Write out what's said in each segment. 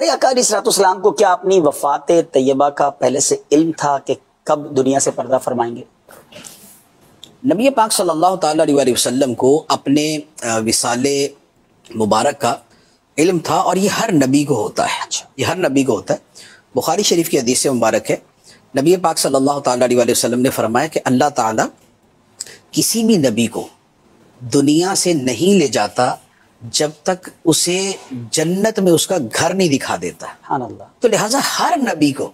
پیارے آقا علیہ الصلوۃ والسلام کو کیا اپنی وفات طیبہ کا پہلے سے علم تھا کہ کب دنیا سے پردہ فرمائیں گے؟ نبی پاک صلی اللہ تعالیٰ علیہ وآلہ وسلم کو اپنے وصال مبارک کا علم تھا، اور یہ ہر نبی کو ہوتا ہے، یہ ہر نبی کو ہوتا ہے۔ بخاری شریف کی حدیث مبارک ہے، نبی پاک صلی اللہ تعالیٰ علیہ وآلہ وسلم نے فرمایا کہ اللہ تعالیٰ کسی بھی نبی کو دنیا سے نہیں لے جاتا جب تک اسے جنت میں اس کا گھر نہیں دکھا دیتا۔ سبحان اللہ۔ تو لہٰذا ہر نبی کو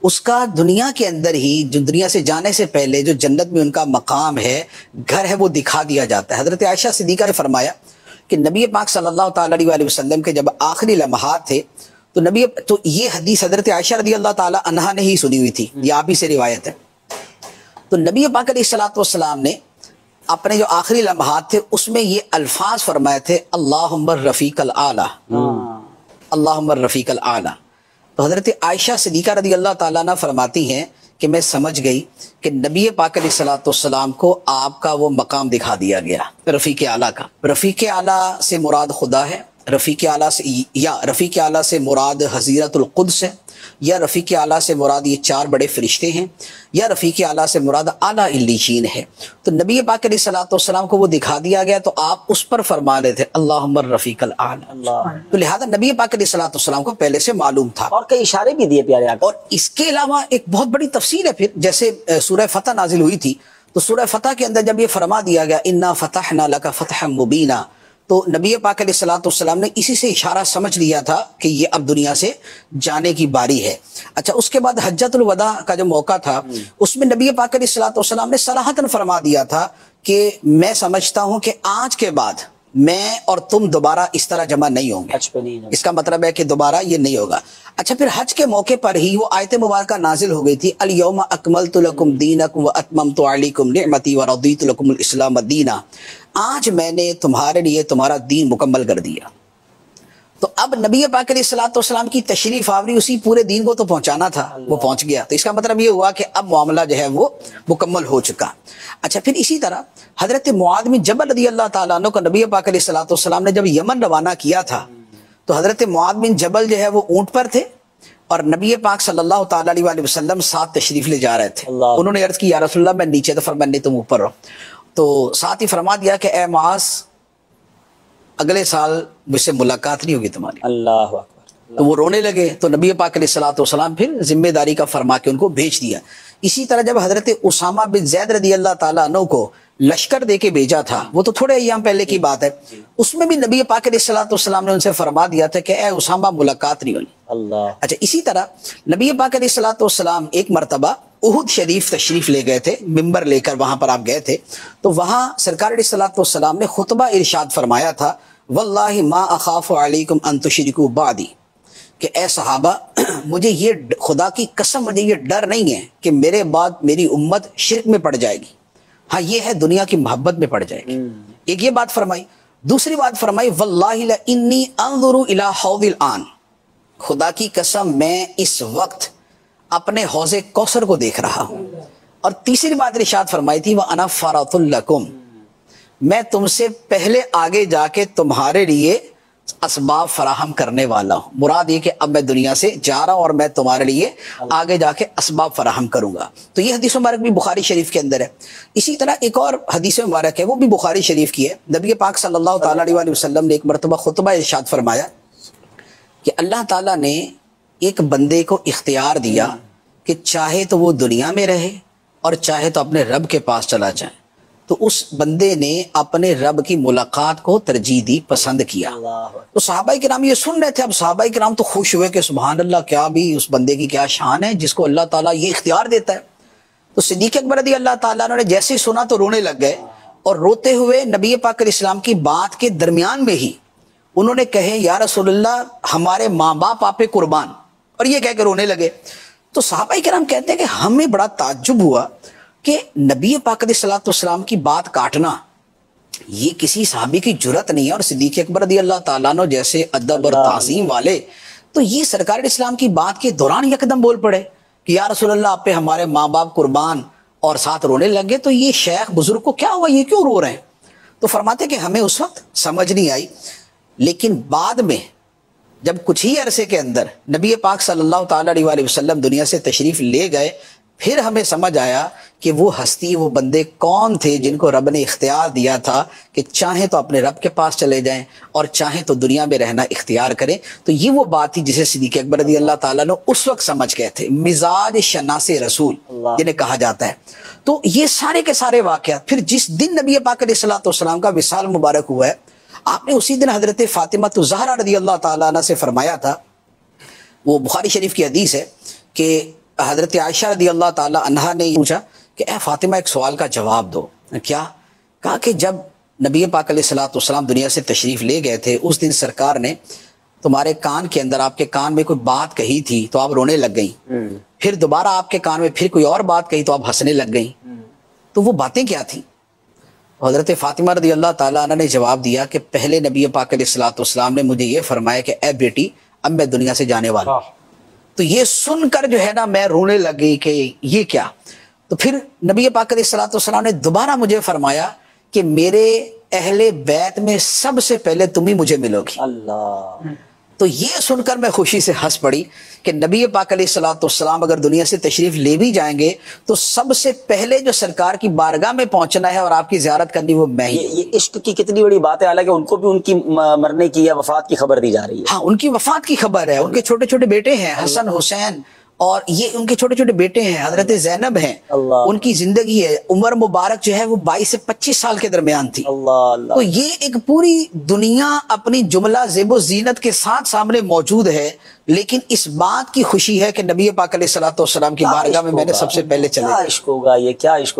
اس کا دنیا کے اندر ہی، جو دنیا سے جانے سے پہلے جو جنت میں ان کا مقام ہے، گھر ہے، وہ دکھا دیا جاتا ہے۔ حضرت عائشہ صدیقہ نے فرمایا کہ نبی پاک صلی اللہ تعالیٰ علیہ وآلہ وسلم کے جب آخری لمحات تھے تو یہ حدیث حضرت عائشہ رضی اللہ تعالیٰ عنہا نے ہی سنی ہوئی تھی، یہ آپ ہی سے روایت ہے۔ تو نبی پاک علیہ الصلوۃ والسلام نے اپنے جو آخری لمحات تھے اس میں یہ الفاظ فرمائے تھے، اللہم الرفیق الاعلی، اللہم الرفیق الاعلی۔ تو حضرت عائشہ صدیقہ رضی اللہ تعالیٰ عنہ فرماتی ہیں کہ میں سمجھ گئی کہ نبی پاک علیہ الصلوۃ والسلام کو آپ کا وہ مقام دکھا دیا گیا، رفیق اعلیٰ کا۔ رفیق اعلیٰ سے مراد خدا ہے، رفیق اعلیٰ سے یا رفیق اعلیٰ سے مراد حضیرت القدس ہے، یا رفیق اعلیٰ سے مراد یہ 4 بڑے فرشتے ہیں، یا رفیق اعلیٰ سے مراد اعلیٰ علیین ہے۔ تو نبی پاک علیہ الصلوۃ والسلام کو وہ دکھا دیا گیا تو آپ اس پر فرما رہے تھے اللہم الرفیق الاعلی۔ تو لہذا نبی پاک علیہ الصلوۃ والسلام کو پہلے سے معلوم تھا، اور کئی اشارے بھی دیے پیارے آقا۔ اور اس کے علاوہ ایک بہت بڑی تفصیل ہے۔ پھر جیسے سورہ فتح نازل ہوئی تھی تو سورہ فتح کے اندر جب یہ فرما دیا گیا انا فتحنا لک فتحا مبینا، تو نبی پاک علیہ الصلوۃ والسلام نے اسی سے اشارہ سمجھ لیا تھا کہ یہ اب دنیا سے جانے کی باری ہے۔ اچھا، اس کے بعد حجۃ الوداع کا جو موقع تھا اس میں نبی پاک علیہ الصلوۃ والسلام نے صراحتاً فرما دیا تھا کہ میں سمجھتا ہوں کہ آج کے بعد میں اور تم دوبارہ اس طرح جمع نہیں ہوں گے۔ اس کا مطلب ہے کہ دوبارہ یہ نہیں ہوگا۔ اچھا، پھر حج کے موقع پر ہی وہ آیت مبارکہ نازل ہو گئی تھی، الیوم اکملت لکم دینکم واتممت علیکم نعمتی ورضیت لکم الاسلام دینا، آج میں نے تمہارے لیے تمہارا دین مکمل کر دیا۔ تو اب نبی پاک علیہ الصلوۃ والسلام کی تشریف آوری اسی پورے دین کو تو پہنچانا تھا، وہ پہنچ گیا۔ تو اس کا مطلب یہ ہوا کہ اب معاملہ جو ہے وہ مکمل ہو چکا۔ اچھا، پھر اسی طرح حضرت معاذ بن جبل رضی اللہ تعالیٰ عنہ کو نبی پاک علیہ الصلوۃ والسلام نے جب یمن روانہ کیا تھا تو حضرت معاذ بن جبل جو ہے وہ اونٹ پر تھے اور نبی پاک صلی اللہ تعالیٰ علیہ وآلہ وسلم ساتھ تشریف لے جا رہے تھے۔ انہوں نے عرض کی یا رسول اللہ میں نیچے، تو فرمایا نہیں تم اوپر رہو۔ تو ساتھ ہی فرما دیا کہ اے معاذ اگلے سال مجھ سے ملاقات نہیں ہوگی تمہاری۔ اللہ اکبر۔ تو وہ رونے لگے تو نبی پاک علیہ الصلوۃ والسلام پھر ذمہ داری کا فرما کے ان کو بھیج دیا۔ اسی طرح جب حضرت اسامہ بن زید رضی اللہ تعالیٰ عنہ کو لشکر دے کے بھیجا تھا، وہ تو تھوڑے ایام پہلے کی بات ہے، اس میں بھی نبی پاک علیہ الصلوۃ والسلام نے ان سے فرما دیا تھا کہ اے اسامہ ملاقات نہیں ہونی۔ اللہ۔ اچھا، اسی طرح نبی پاک علیہ الصلوۃ والسلام ایک مرتبہ احد شریف تشریف لے گئے تھے، ممبر لے کر وہاں پر آپ گئے تھے، تو وہاں سرکار علیہ الصلوۃ والسلام نے خطبہ ارشاد فرمایا تھا واللہ ما اخاف علیکم ان تشرکوا بعدی، کہ اے صحابہ مجھے یہ خدا کی قسم مجھے یہ ڈر نہیں ہے کہ میرے بعد میری امت شرک میں پڑ جائے گی، ہاں یہ ہے دنیا کی محبت میں پڑ جائے گی۔ ایک یہ بات فرمائی۔ دوسری بات فرمائی واللہ لانی انظر الی حوض الان، خدا کی قسم میں اس وقت اپنے حوض کوثر کو دیکھ رہا ہوں۔ اور تیسری بات ارشاد فرمائی تھی وَأَنَا فَرَطٌ لَكُمْ، میں تم سے پہلے آگے جا کے تمہارے لیے اسباب فراہم کرنے والا ہوں۔ مراد یہ کہ اب میں دنیا سے جا رہا ہوں اور میں تمہارے لیے آگے جا کے اسباب فراہم کروں گا۔ تو یہ حدیث مبارک بھی بخاری شریف کے اندر ہے۔ اسی طرح ایک اور حدیث مبارک ہے، وہ بھی بخاری شریف کی ہے۔ نبی پاک صلی اللہ تعالیٰ علیہ وسلم نے ایک مرتبہ خطبہ ارشاد فرمایا کہ اللہ تعالیٰ نے ایک بندے کو اختیار دیا کہ چاہے تو وہ دنیا میں رہے اور چاہے تو اپنے رب کے پاس چلا جائے، تو اس بندے نے اپنے رب کی ملاقات کو ترجیح دی، پسند کیا۔ تو صحابہ کرام یہ سن رہے تھے، اب صحابہ کرام تو خوش ہوئے کہ سبحان اللہ، کیا بھی اس بندے کی کیا شان ہے جس کو اللہ تعالیٰ یہ اختیار دیتا ہے۔ تو صدیق اکبر رضی اللہ تعالیٰ نے جیسے ہی سنا تو رونے لگ گئے، اور روتے ہوئے نبی پاک علیہ السلام کی بات کے درمیان میں ہی انہوں نے کہے یا رسول اللہ ہمارے ماں باپ آپ پہ قربان، اور یہ کہہ کے رونے لگے۔ تو صحابہ کرام کہتے ہیں کہ ہمیں بڑا تعجب ہوا کہ نبی پاک علیہ الصلوۃ والسلام کی بات کاٹنا یہ کسی صحابی کی جرت نہیں ہے، اور صدیق اکبر رضی اللہ تعالیٰ عنہ جیسے ادب اور تعظیم والے تو یہ سرکار اسلام کی بات کے دوران یکدم بول پڑے کہ یا رسول اللہ آپ پہ ہمارے ماں باپ قربان، اور ساتھ رونے لگے۔ تو یہ شیخ بزرگ کو کیا ہوا، یہ کیوں رو رہے ہیں؟ تو فرماتے کہ ہمیں اس وقت سمجھ نہیں آئی، لیکن بعد میں جب کچھ ہی عرصے کے اندر نبی پاک صلی اللہ تعالی علیہ وسلم دنیا سے تشریف لے گئے، پھر ہمیں سمجھ آیا کہ وہ ہستی، وہ بندے کون تھے جن کو رب نے اختیار دیا تھا کہ چاہیں تو اپنے رب کے پاس چلے جائیں اور چاہیں تو دنیا میں رہنا اختیار کریں۔ تو یہ وہ بات تھی جسے صدیق اکبر رضی اللہ تعالیٰ نے اس وقت سمجھ گئے تھے، مزاج شناس رسول جنہیں کہا جاتا ہے۔ تو یہ سارے کے سارے واقعات، پھر جس دن نبی پاک علیہ الصلوۃ والسلام کا وصال مبارک ہوا ہے، آپ نے اسی دن حضرت فاطمہ الزہرا رضی اللہ تعالیٰ عنہ سے فرمایا تھا، وہ بخاری شریف کی حدیث ہے کہ حضرت عائشہ رضی اللہ تعالیٰ عنہا نے پوچھا کہ اے فاطمہ ایک سوال کا جواب دو۔ کیا؟ کہا کہ جب نبی پاک علیہ الصلوۃ والسلام دنیا سے تشریف لے گئے تھے، اس دن سرکار نے تمہارے کان کے اندر، آپ کے کان میں کوئی بات کہی تھی تو آپ رونے لگ گئیں، پھر دوبارہ آپ کے کان میں پھر کوئی اور بات کہی تو آپ ہنسنے لگ گئیں، تو وہ باتیں کیا تھیں؟ حضرت فاطمہ رضی اللہ تعالیٰ عنہ نے جواب دیا کہ پہلے نبی پاک علیہ الصلوۃ والسلام نے مجھے یہ فرمایا کہ اے بیٹی اب میں دنیا سے جانے والا ہوں۔ تو یہ سن کر جو ہے نا میں رونے لگی کہ یہ کیا؟ تو پھر نبی پاک علیہ الصلوۃ والسلام نے دوبارہ مجھے فرمایا کہ میرے اہل بیت میں سب سے پہلے تم ہی مجھے ملو گی۔ اللہ، تو یہ سن کر میں خوشی سے ہنس پڑی کہ نبی پاک علیہ الصلوۃ والسلام اگر دنیا سے تشریف لے بھی جائیں گے تو سب سے پہلے جو سرکار کی بارگاہ میں پہنچنا ہے اور آپ کی زیارت کرنی وہ میں ہی۔ یہ عشق کی کتنی بڑی بات ہے، حالانکہ ان کو بھی ان کی مرنے کی یا وفات کی خبر دی جا رہی ہے۔ ہاں، ان کی وفات کی خبر ہے، ان کے چھوٹے چھوٹے بیٹے ہیں حسن حسین، اور یہ ان کے چھوٹے چھوٹے بیٹے ہیں، حضرت زینب ہیں، اللہ، ان کی زندگی ہے، عمر مبارک جو ہے وہ 22 سے 25 سال کے درمیان تھی۔ اللہ اللہ، تو یہ ایک پوری دنیا اپنی جملہ زیب و زینت کے ساتھ سامنے موجود ہے، لیکن اس بات کی خوشی ہے کہ نبی پاک علیہ الصلوۃ والسلام کی بارگاہ میں میں نے سب سے پہلے چلے۔ کیا عشق ہوگا یہ، کیا عشق